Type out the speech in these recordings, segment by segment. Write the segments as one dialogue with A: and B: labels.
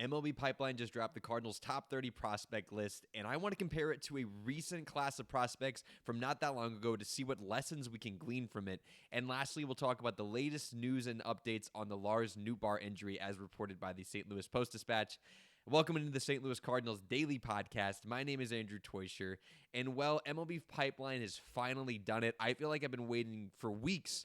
A: MLB Pipeline just dropped the Cardinals' top 30 prospect list, and I want to compare it to a recent class of prospects from not that long ago to see what lessons we can glean from it. And lastly, we'll talk about the latest news and updates on the Lars Nootbaar injury as reported by the St. Louis Post-Dispatch. Welcome into the St. Louis Cardinals Daily Podcast. My name is Andrew Teuscher, and MLB Pipeline has finally done it. I feel like I've been waiting for weeks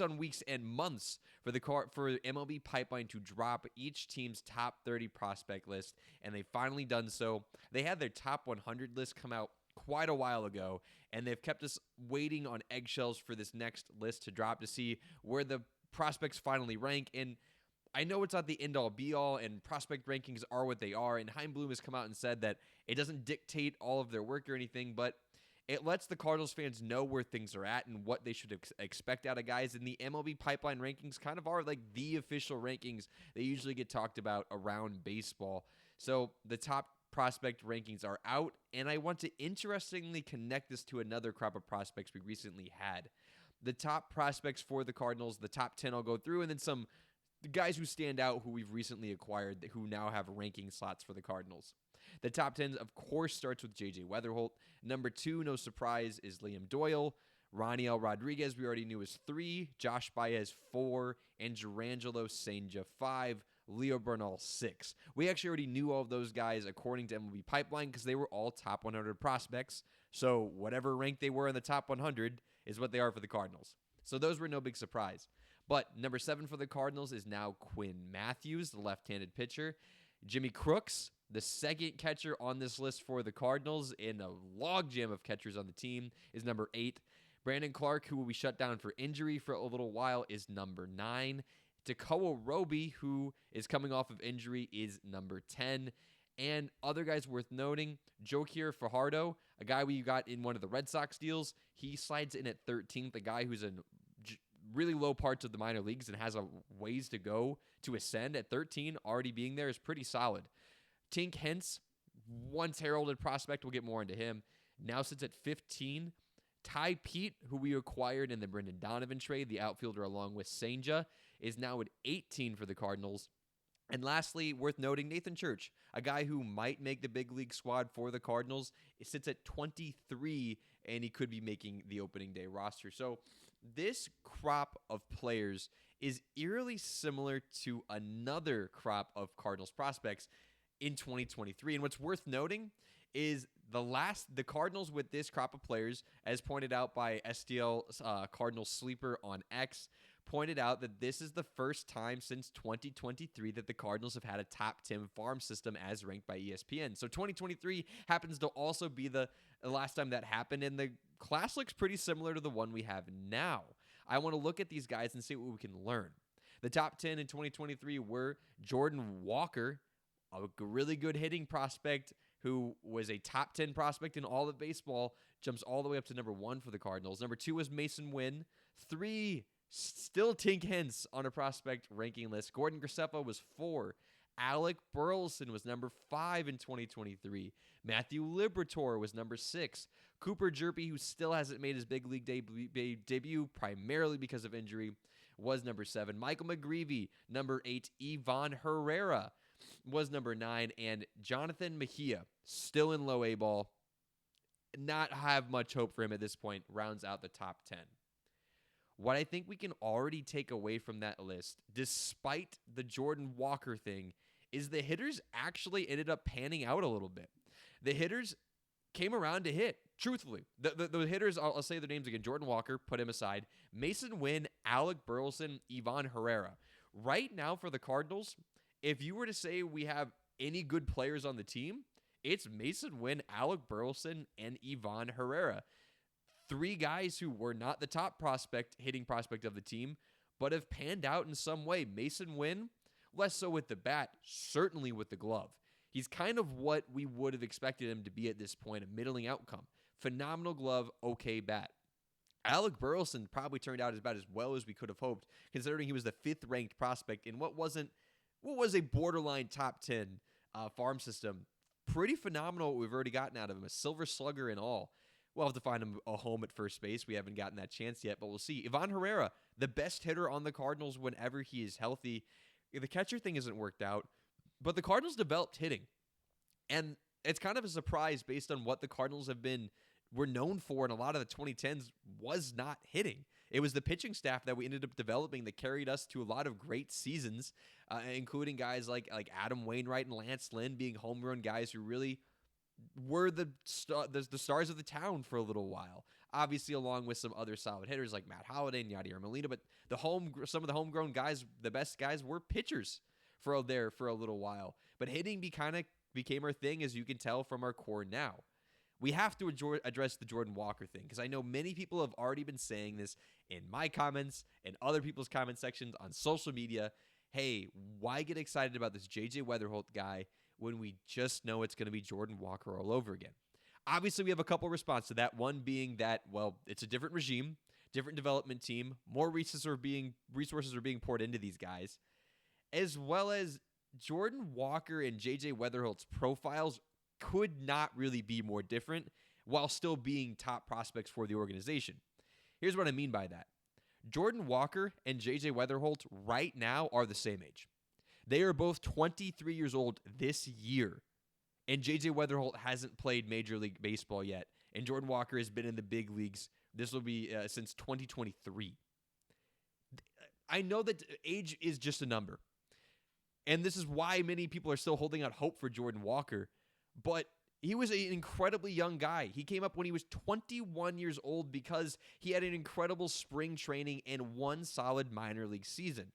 A: on weeks and months for MLB Pipeline to drop each team's top 30 prospect list, and they've finally done so. They had their top 100 list come out quite a while ago, and they've kept us waiting on eggshells for this next list to drop to see where the prospects finally rank. And I know it's not the end-all, be-all, and prospect rankings are what they are, and Chaim Bloom has come out and said that it doesn't dictate all of their work or anything, but it lets the Cardinals fans know where things are at and what they should expect out of guys, and the MLB Pipeline rankings kind of are like the official rankings that usually get talked about around baseball. So the top prospect rankings are out, and I want to interestingly connect this to another crop of prospects we recently had. The top prospects for the Cardinals, the top 10 I'll go through, and then some guys who stand out who we've recently acquired who now have ranking slots for the Cardinals. The top 10, of course, starts with J.J. Weatherholt. Number 2, no surprise, is Liam Doyle. Roniel Rodriguez, we already knew, is 3. Josh Baez, 4. And Jurangelo Cijntje, 5. Leo Bernal, 6. We actually already knew all of those guys according to MLB Pipeline because they were all top 100 prospects. So whatever rank they were in the top 100 is what they are for the Cardinals. So those were no big surprise. But number 7 for the Cardinals is now Quinn Matthews, the left-handed pitcher. Jimmy Crooks, the second catcher on this list for the Cardinals in a logjam of catchers on the team, is number 8. Brandon Clark, who will be shut down for injury for a little while, is number 9. Tekoa Roby, who is coming off of injury, is number 10. And other guys worth noting, Joaquin Fajardo, a guy we got in one of the Red Sox deals, he slides in at 13th, a guy who's in really low parts of the minor leagues and has a ways to go to ascend. At 13, already being there is pretty solid. Tink Hence, once heralded prospect, we'll get more into him, now sits at 15. Ty Pete, who we acquired in the Brendan Donovan trade, the outfielder along with Cijntje, is now at 18 for the Cardinals. And lastly, worth noting, Nathan Church, a guy who might make the big league squad for the Cardinals, sits at 23, and he could be making the opening day roster. So this crop of players is eerily similar to another crop of Cardinals prospects in 2023. And what's worth noting is the Cardinals with this crop of players, as pointed out by STL Cardinals Sleeper on X, pointed out that this is the first time since 2023 that the Cardinals have had a top 10 farm system as ranked by ESPN. So 2023 happens to also be the last time that happened, and the class looks pretty similar to the one we have now. I want to look at these guys and see what we can learn. The top 10 in 2023 were Jordan Walker, a really good hitting prospect who was a top 10 prospect in all of baseball, jumps all the way up to number 1 for the Cardinals. Number 2 was Mason Wynn. 3, still Tink Hence on a prospect ranking list. Gordon Graceffa was 4. Alec Burleson was number 5 in 2023. Matthew Liberatore was number 6. Cooper Jerpy, who still hasn't made his big league debut primarily because of injury, was number 7. Michael McGreevy, number 8. Ivan Herrera was number 9. And Jonathan Mejia, still in low A ball, not have much hope for him at this point, rounds out the top 10. What I think we can already take away from that list, despite the Jordan Walker thing, is the hitters actually ended up panning out a little bit. The hitters came around to hit, truthfully. The hitters, I'll say their names again. Jordan Walker, put him aside. Mason Wynn, Alec Burleson, Ivan Herrera. Right now for the Cardinals, if you were to say we have any good players on the team, it's Mason Wynn, Alec Burleson, and Ivan Herrera. 3 guys who were not the top hitting prospect of the team, but have panned out in some way. Mason Wynn, less so with the bat, certainly with the glove. He's kind of what we would have expected him to be at this point, a middling outcome. Phenomenal glove, okay bat. Alec Burleson probably turned out about as well as we could have hoped, considering he was the 5th ranked prospect in what was a borderline top 10 farm system. Pretty phenomenal what we've already gotten out of him, a silver slugger and all. We'll have to find him a home at first base. We haven't gotten that chance yet, but we'll see. Ivan Herrera, the best hitter on the Cardinals whenever he is healthy. The catcher thing isn't worked out. But the Cardinals developed hitting. And it's kind of a surprise based on what the Cardinals were known for in a lot of the 2010s was not hitting. It was the pitching staff that we ended up developing that carried us to a lot of great seasons, including guys like Adam Wainwright and Lance Lynn being homegrown guys who really were the stars of the town for a little while. Obviously, along with some other solid hitters like Matt Holliday and Yadier Molina, but some of the homegrown guys, the best guys, were pitchers for a little while. But hitting became our thing, as you can tell from our core now. We have to address the Jordan Walker thing, because I know many people have already been saying this in my comments and other people's comment sections on social media. Hey, why get excited about this J.J. Weatherholt guy when we just know it's going to be Jordan Walker all over again? Obviously, we have a couple responses to that. One being that, well, it's a different regime, different development team, more resources are being poured into these guys, as well as Jordan Walker and J.J. Weatherholt's profiles could not really be more different while still being top prospects for the organization. Here's what I mean by that. Jordan Walker and J.J. Weatherholt right now are the same age. They are both 23 years old this year, and J.J. Weatherholt hasn't played Major League Baseball yet, and Jordan Walker has been in the big leagues. This will be since 2023. I know that age is just a number, and this is why many people are still holding out hope for Jordan Walker. But he was an incredibly young guy. He came up when he was 21 years old because he had an incredible spring training and one solid minor league season.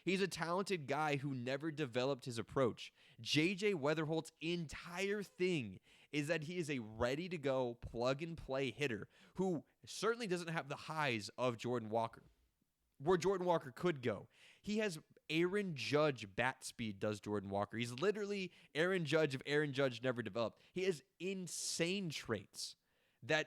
A: He's a talented guy who never developed his approach. J.J. Weatherholt's entire thing is that he is a ready-to-go, plug-and-play hitter who certainly doesn't have the highs of Jordan Walker, where Jordan Walker could go. He has Aaron Judge bat speed, does Jordan Walker. He's literally Aaron Judge if Aaron Judge never developed. He has insane traits that,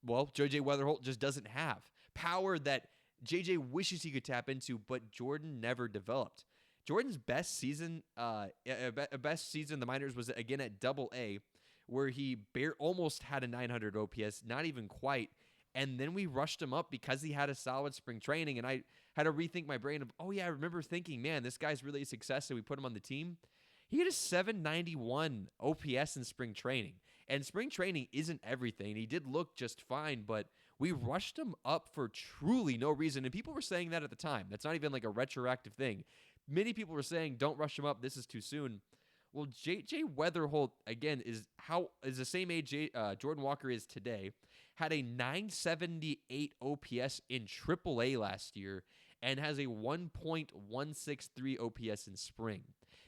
A: well, J.J. Weatherholt just doesn't have. Power that J.J. wishes he could tap into, but Jordan never developed. Jordan's best season in the minors was, again, at Double-A, where he almost had a 900 OPS, not even quite. And then we rushed him up because he had a solid spring training. And I had to rethink my brain of, oh, yeah, I remember thinking, man, this guy's really a success. So we put him on the team. He had a 791 OPS in spring training. And spring training isn't everything. He did look just fine, but we rushed him up for truly no reason. And people were saying that at the time. That's not even like a retroactive thing. Many people were saying, don't rush him up. This is too soon. Well, J.J. Weatherholt, again, is the same age Jordan Walker is today. Had a 978 OPS in AAA last year and has a 1.163 OPS in spring.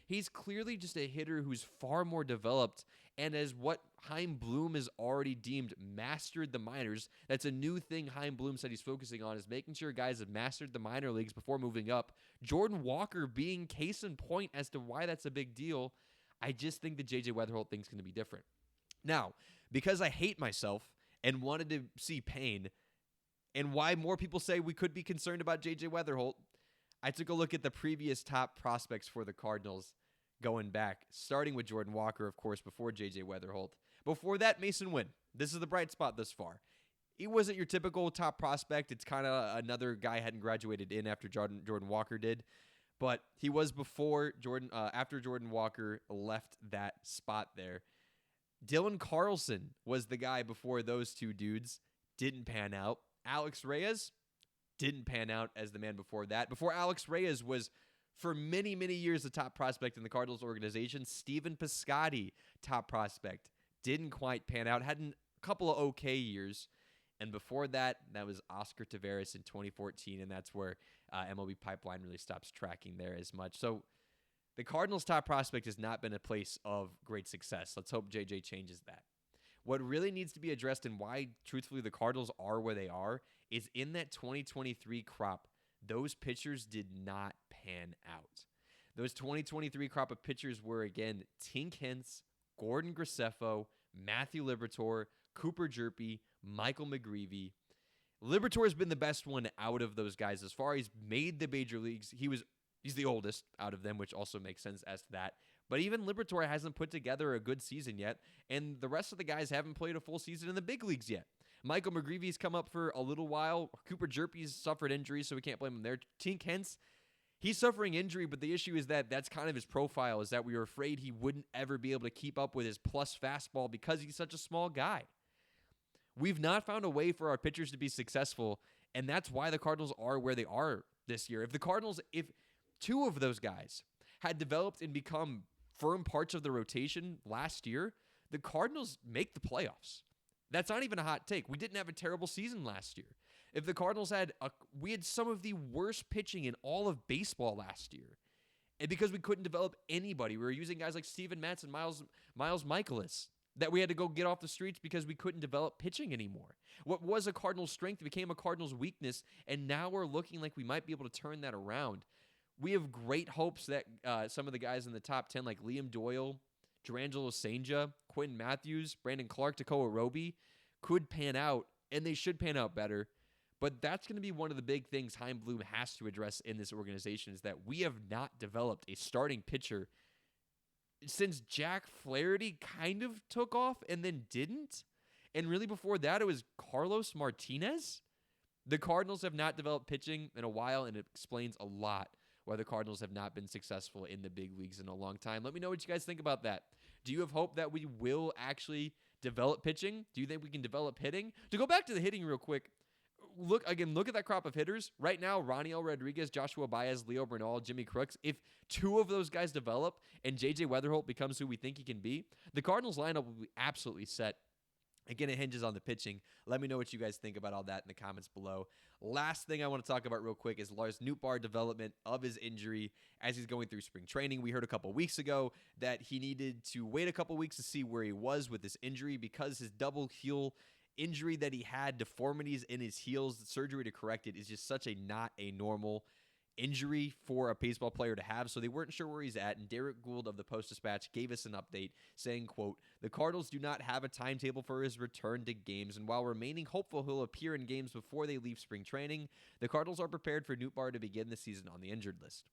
A: He's clearly just a hitter who's far more developed, and as what Chaim Bloom has already deemed mastered the minors. That's a new thing Chaim Bloom said he's focusing on, is making sure guys have mastered the minor leagues before moving up. Jordan Walker being case in point as to why that's a big deal. I just think the J.J. Weatherholt thing's going to be different. Now, because I hate myself and wanted to see pain, and why more people say we could be concerned about J.J. Weatherholt, I took a look at the previous top prospects for the Cardinals going back, starting with Jordan Walker, of course, before J.J. Weatherholt. Before that, Mason Wynn. This is the bright spot thus far. He wasn't your typical top prospect. It's kind of another guy hadn't graduated in after Jordan Walker did. But he was after Jordan Walker left that spot there. Dylan Carlson was the guy before those two dudes. Didn't pan out. Alex Reyes didn't pan out as the man before that. Before Alex Reyes was, for many, many years, the top prospect in the Cardinals organization. Steven Piscotty, top prospect. Didn't quite pan out. Had a couple of okay years. And before that, that was Oscar Taveras in 2014, and that's where MLB Pipeline really stops tracking there as much. So the Cardinals' top prospect has not been a place of great success. Let's hope JJ changes that. What really needs to be addressed, and why, truthfully, the Cardinals are where they are, is in that 2023 crop, those pitchers did not pan out. Those 2023 crop of pitchers were, again, Tink Hintz, Gordon Graceffo, Matthew Liberatore, Cooper Jerpy, Michael McGreevy. Liberatore has been the best one out of those guys as far as made the major leagues. He's the oldest out of them, which also makes sense as to that. But even Liberatore hasn't put together a good season yet, and the rest of the guys haven't played a full season in the big leagues yet. Michael McGreevy's come up for a little while. Cooper Jerpy's suffered injuries, so we can't blame him there. Tink Hintz, He's suffering injury, but the issue is that that's kind of his profile, is that we were afraid he wouldn't ever be able to keep up with his plus fastball because he's such a small guy. We've not found a way for our pitchers to be successful, and that's why the Cardinals are where they are this year. If two of those guys had developed and become firm parts of the rotation last year, the Cardinals make the playoffs. That's not even a hot take. We didn't have a terrible season last year. If the Cardinals we had some of the worst pitching in all of baseball last year. And because we couldn't develop anybody, we were using guys like Steven Matz and Miles Michaelis that we had to go get off the streets because we couldn't develop pitching anymore. What was a Cardinals strength became a Cardinals weakness, and now we're looking like we might be able to turn that around. We have great hopes that some of the guys in the top 10, like Liam Doyle, Durangelo Senja, Quentin Matthews, Brandon Clark, Tekoa Roby, could pan out, and they should pan out better. But that's going to be one of the big things Chaim Bloom has to address in this organization, is that we have not developed a starting pitcher since Jack Flaherty kind of took off and then didn't. And really before that, it was Carlos Martinez. The Cardinals have not developed pitching in a while, and it explains a lot why the Cardinals have not been successful in the big leagues in a long time. Let me know what you guys think about that. Do you have hope that we will actually develop pitching? Do you think we can develop hitting? To go back to the hitting real quick, look at that crop of hitters. Right now, Roniel Rodriguez, Joshua Baez, Leo Bernal, Jimmy Crooks. If two of those guys develop and J.J. Weatherholt becomes who we think he can be, the Cardinals lineup will be absolutely set. Again, it hinges on the pitching. Let me know what you guys think about all that in the comments below. Last thing I want to talk about real quick is Lars Nootbaar development of his injury as he's going through spring training. We heard a couple weeks ago that he needed to wait a couple weeks to see where he was with this injury because his double heel injury that he had, deformities in his heels, the surgery to correct it is just such a not a normal injury for a baseball player to have, so they weren't sure where he's at, and Derek Gould of the Post-Dispatch gave us an update saying, quote, "The Cardinals do not have a timetable for his return to games, and while remaining hopeful he'll appear in games before they leave spring training, the Cardinals are prepared for Nootbaar to begin the season on the injured list."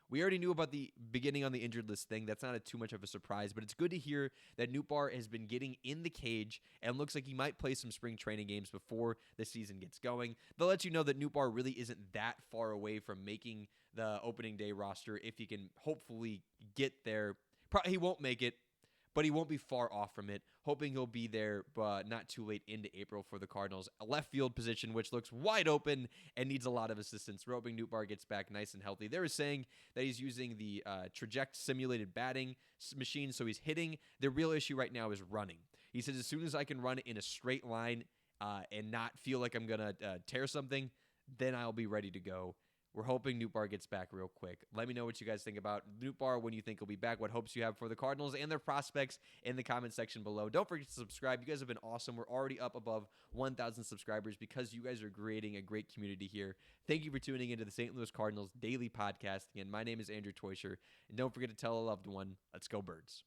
A: We already knew about the beginning on the injured list thing. That's not too much of a surprise, but it's good to hear that Nootbaar has been getting in the cage and looks like he might play some spring training games before the season gets going. They'll let you know that Nootbaar really isn't that far away from making the opening day roster if he can hopefully get there. He won't make it, but he won't be far off from it. Hoping he'll be there, but not too late into April for the Cardinals. A left field position, which looks wide open and needs a lot of assistance. We're hoping Nootbaar gets back nice and healthy. They were saying that he's using the Traject simulated batting machine, so he's hitting. The real issue right now is running. He says, as soon as I can run in a straight line and not feel like I'm going to tear something, then I'll be ready to go. We're hoping Nootbaar gets back real quick. Let me know what you guys think about Nootbaar, when you think he'll be back, what hopes you have for the Cardinals and their prospects in the comment section below. Don't forget to subscribe. You guys have been awesome. We're already up above 1,000 subscribers because you guys are creating a great community here. Thank you for tuning into the St. Louis Cardinals Daily Podcast. Again, my name is Andrew Teuscher, and don't forget to tell a loved one, let's go Birds.